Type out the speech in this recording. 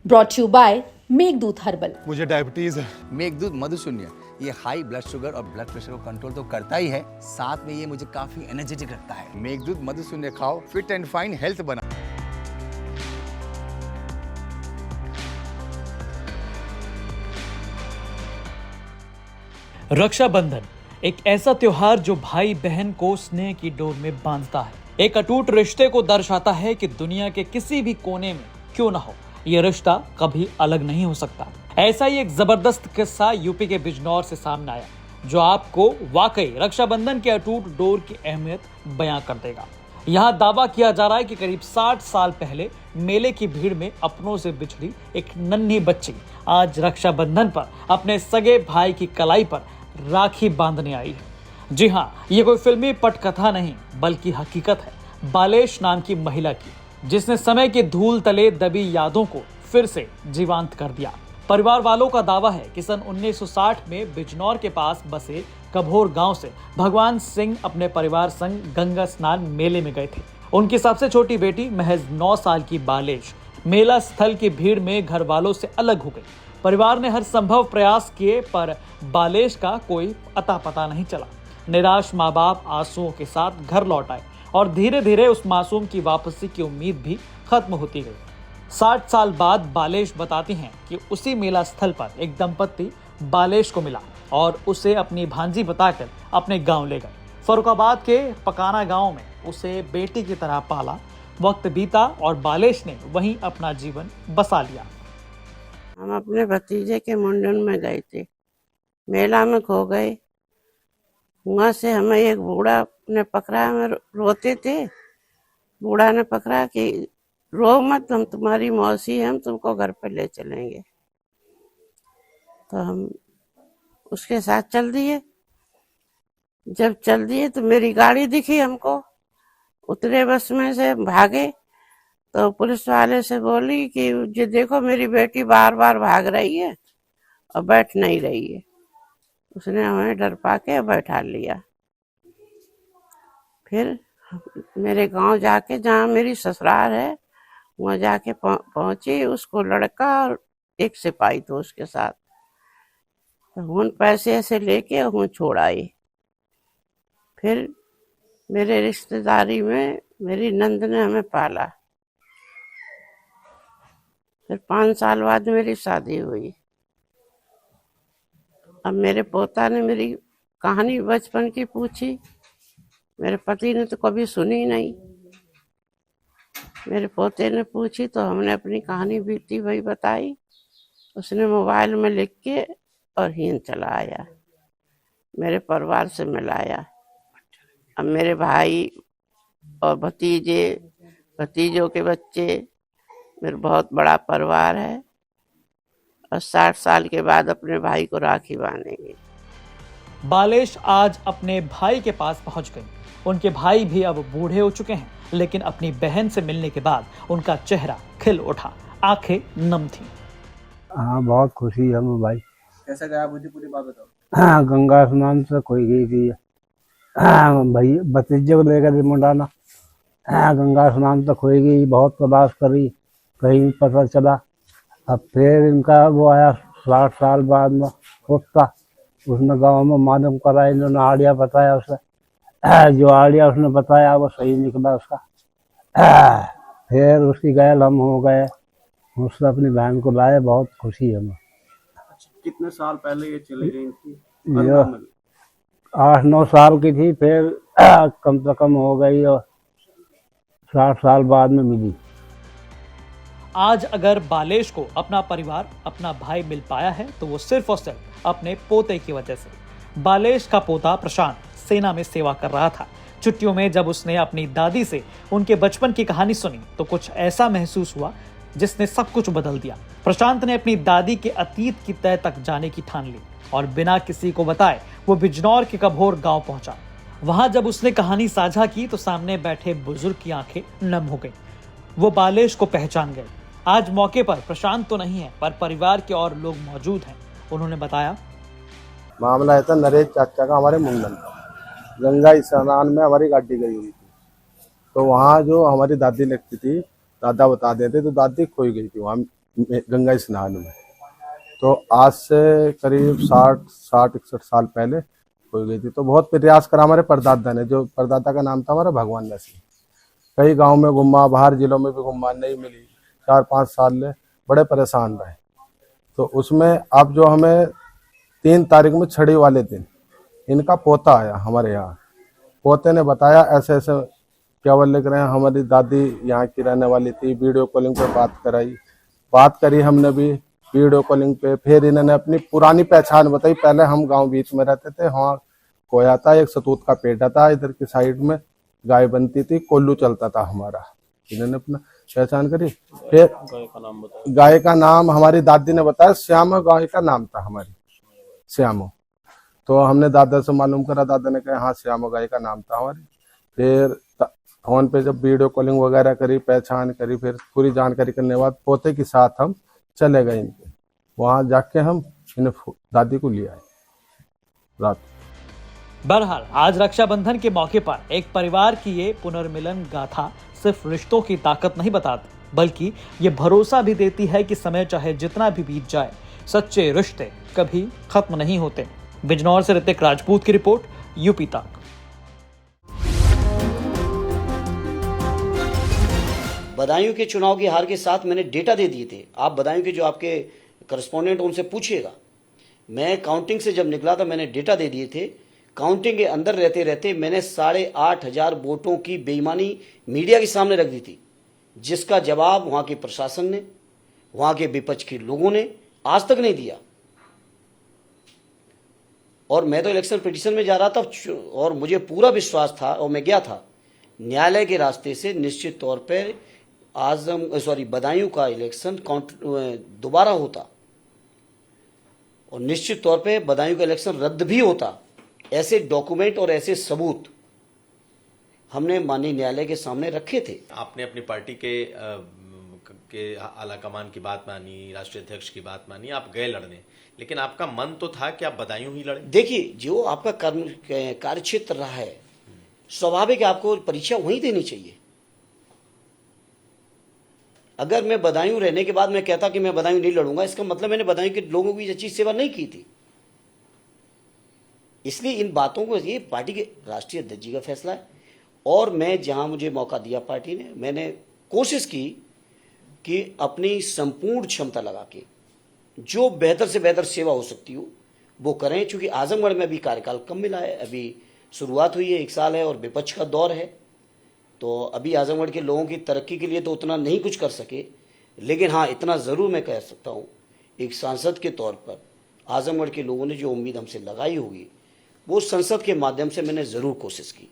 Brought you by Meghdoot herbal. मुझे diabetes है। मेघदूत मधुशून्य ये हाई ब्लड शुगर और ब्लड प्रेशर को कंट्रोल तो करता ही है, साथ में ये मुझे काफी एनर्जेटिक रखता है। मेघदूत मधुशून्य खाओ, फिट एंड फाइन हेल्थ बना। रक्षाबंधन एक ऐसा त्योहार जो भाई बहन को स्नेह की डोर में बांधता है, एक अटूट रिश्ते को दर्शाता है कि दुनिया के किसी भी कोने में क्यों ना हो, ये रिश्ता कभी अलग नहीं हो सकता। ऐसा ही एक जबरदस्त किस्सा यूपी के बिजनौर से सामने आया, जो आपको वाकई रक्षाबंधन के अटूट डोर की अहमियत बयां कर देगा। यहाँ दावा किया जा रहा है कि करीब 60 साल पहले मेले की भीड़ में अपनों से बिछड़ी एक नन्ही बच्ची आज रक्षाबंधन पर अपने सगे भाई की कलाई पर राखी बांधने आई है। जी हाँ, ये कोई फिल्मी पटकथा नहीं बल्कि हकीकत है बालेश नाम की महिला की, जिसने समय के धूल तले दबी यादों को फिर से जीवंत कर दिया। परिवार वालों का दावा है कि सन 1960 में बिजनौर के पास बसे कभोर गांव से भगवान सिंह अपने परिवार संग गंगा स्नान मेले में गए थे। उनकी सबसे छोटी बेटी महज 9 साल की बालेश मेला स्थल की भीड़ में घर वालों से अलग हो गई। परिवार ने हर संभव प्रयास किए पर बालेश का कोई अता पता नहीं चला। निराश माँ बाप आंसुओं के साथ घर लौट आए और धीरे धीरे उस मासूम की वापसी की उम्मीद भी खत्म होती गई। 60 साल बाद बालेश बताती हैं कि उसी मेला स्थल पर एक दंपत्ति बालेश को मिला और उसे अपनी भांजी बताकर अपने गांव ले गए। फरुखाबाद के पकाना गांव में उसे बेटी की तरह पाला। वक्त बीता और बालेश ने वहीं अपना जीवन बसा लिया। हम अपने भतीजे के मुंडन में गए थे, मेला में खो गए। वहाँ से हमें एक बूढ़ा ने पकड़ा, हमें रोते थे। बूढ़ा ने पकड़ा कि रो मत, हम तुम्हारी मौसी हैं, हम तुमको घर पे ले चलेंगे। तो हम उसके साथ चल दिए। जब चल दिए तो मेरी गाड़ी दिखी हमको, उतरे बस में से भागे तो पुलिस वाले से बोली कि ये देखो मेरी बेटी बार बार भाग रही है और बैठ नहीं रही है। उसने हमें डर पाके बैठा लिया। फिर मेरे गांव जाके, जहाँ मेरी ससुराल है, वहाँ जाके पहुंची। उसको लड़का और एक सिपाही तो उसके साथ, तो उन पैसे ऐसे लेके वो छोड़ आई। फिर मेरे रिश्तेदारी में मेरी नंद ने हमें पाला। फिर 5 साल बाद मेरी शादी हुई। अब मेरे पोता ने मेरी कहानी बचपन की पूछी, मेरे पति ने तो कभी सुनी नहीं। मेरे पोते ने पूछी तो हमने अपनी कहानी बीती वही बताई। उसने मोबाइल में लिख के और हीन चला आया, मेरे परिवार से मिलाया। अब मेरे भाई और भतीजे, भतीजों के बच्चे, मेरा बहुत बड़ा परिवार है। और 60 साल के बाद अपने भाई को राखी बांधेंगे। बालेश आज अपने भाई के पास पहुंच गई। उनके भाई भी अब बूढ़े हो चुके हैं, लेकिन अपनी बहन से मिलने के बाद उनका चेहरा खिल उठा, आंखें नम थीं। हाँ, बहुत खुशी है हमें भाई। कैसा गया मुझे पूरी बात बताओ। हाँ, गंगा स्नान से खोई गई थी। हाँ भाई, भतीजे को लेकर मुंडाना। हाँ, गंगा स्नान तो खोई गई, बहुत तलाश करी, कहीं पता चला। अब फिर इनका वो आया 60 साल बाद में कुत्ता, उसने गांव में मालूम करा, इन्होंने आड़िया बताया उसे। जो आड़िया उसने बताया वो सही निकला उसका। फिर उसकी गैल हम हो गए, उसने अपनी बहन को लाए। बहुत खुशी है हमें। कितने साल पहले ये चली गई थी? 8-9 साल की थी, फिर कम से कम हो गई और 60 साल बाद में मिली। आज अगर बालेश को अपना परिवार, अपना भाई मिल पाया है तो वो सिर्फ और सिर्फ अपने पोते की वजह से। बालेश का पोता प्रशांत सेना में सेवा कर रहा था। छुट्टियों में जब उसने अपनी दादी से उनके बचपन की कहानी सुनी तो कुछ ऐसा महसूस हुआ जिसने सब कुछ बदल दिया। प्रशांत ने अपनी दादी के अतीत की तह तक जाने की ठान ली और बिना किसी को बताए वो बिजनौर के कभोर गांव पहुंचा। वहां जब उसने कहानी साझा की तो सामने बैठे बुजुर्ग की आंखें नम हो गई। वो बालेश को पहचान गए। आज मौके पर प्रशांत तो नहीं है, पर परिवार के और लोग मौजूद हैं। उन्होंने बताया, मामला ऐसा नरेश चाचा का हमारे मुंडन गंगा स्नान में हमारी गाड़ी गई हुई थी, तो वहाँ जो हमारी दादी लगती थी, दादा बता देते तो दादी खोई गई थी। वहाँ गंगा स्नान में। तो आज से करीब 60-61 साल पहले हो गई थी। तो बहुत प्रयास करा हमारे परदादा ने, जो परदादा का नाम था हमारा भगवान नसीब। कई गांव में घूमा, बाहर जिलों में भी घूमा, नहीं मिली। 4-5 साल ले बड़े परेशान रहे। तो उसमें अब जो हमें 3 तारीख में छड़ी वाले दिन इनका पोता आया हमारे यहाँ। पोते ने बताया ऐसे ऐसे केवल लिख रहे हैं, हमारी दादी यहाँ की रहने वाली थी। वीडियो कॉलिंग पे बात करी हमने भी वीडियो कॉलिंग पे। फिर इन्होंने अपनी पुरानी पहचान बताई। पहले हम गांव बीच में रहते थे, वहाँ कोया था, एक सतूत का पेटा था, इधर की साइड में गाय बनती थी, कोल्लू चलता था हमारा। इन्होंने अपना पहचान करी। फिर गाय का नाम हमारी दादी ने बताया, श्यामा गाय का नाम था हमारी, श्यामो। तो हमने दादा से मालूम करा, दादा ने कहा हाँ श्यामा गाय का नाम था हमारी। फिर फोन पे जब वीडियो कॉलिंग वगैरह करी, पहचान करी, फिर पूरी जानकारी करने के बाद पोते के साथ हम चले गए इनके। वहां जाके हम इन्हें दादी को ले आए रात। बहरहाल आज रक्षाबंधन के मौके पर एक परिवार की ये पुनर्मिलन गाथा सिर्फ रिश्तों की ताकत नहीं बताती, बल्कि ये भरोसा भी देती है कि समय चाहे जितना भी बीत जाए, सच्चे रिश्ते कभी खत्म नहीं होते। बिजनौर से ऋतिक राजपूत की रिपोर्ट, यूपी तक। बदायूं के चुनाव की हार के साथ मैंने डेटा दे दिए थे। आप बदायूं के जो आपके करस्पॉन्डेंट उनसे पूछिएगा। मैं काउंटिंग से जब निकला था मैंने डेटा दे दिए थे। काउंटिंग के अंदर रहते रहते मैंने 8,500 वोटों की बेईमानी मीडिया के सामने रख दी थी, जिसका जवाब वहां के प्रशासन ने, वहां के विपक्ष के लोगों ने आज तक नहीं दिया। और मैं तो इलेक्शन पिटीशन में जा रहा था और मुझे पूरा विश्वास था, और मैं गया था, न्यायालय के रास्ते से निश्चित तौर पर बदायूं का इलेक्शन दोबारा होता और निश्चित तौर पे बदायूं का इलेक्शन रद्द भी होता। ऐसे डॉक्यूमेंट और ऐसे सबूत हमने माननीय न्यायालय के सामने रखे थे। आपने अपनी पार्टी के आला कमान की बात मानी, राष्ट्रीय अध्यक्ष की बात मानी, आप गए लड़ने, लेकिन आपका मन तो था कि आप बदायूं ही लड़े। देखिए, जो आपका कार्य क्षेत्र रहा है, स्वाभाविक है आपको परीक्षा वहीं देनी चाहिए। अगर मैं बदायूं रहने के बाद मैं कहता कि मैं बदायूं नहीं लड़ूंगा, इसका मतलब मैंने बदायूं के लोगों की अच्छी सेवा नहीं की थी। इसलिए इन बातों को, ये पार्टी के राष्ट्रीय अध्यक्ष जी का फैसला है। और मैं जहां मुझे मौका दिया पार्टी ने, मैंने कोशिश की कि अपनी संपूर्ण क्षमता लगा के जो बेहतर से बेहतर सेवा हो सकती हो वो करें। चूंकि आजमगढ़ में अभी कार्यकाल कम मिला है, अभी शुरुआत हुई है, 1 साल है और विपक्ष का दौर है, तो अभी आजमगढ़ के लोगों की तरक्की के लिए तो उतना नहीं कुछ कर सके। लेकिन हाँ, इतना ज़रूर मैं कह सकता हूँ, एक सांसद के तौर पर आजमगढ़ के लोगों ने जो उम्मीद हमसे लगाई होगी, वो संसद के माध्यम से मैंने ज़रूर कोशिश की।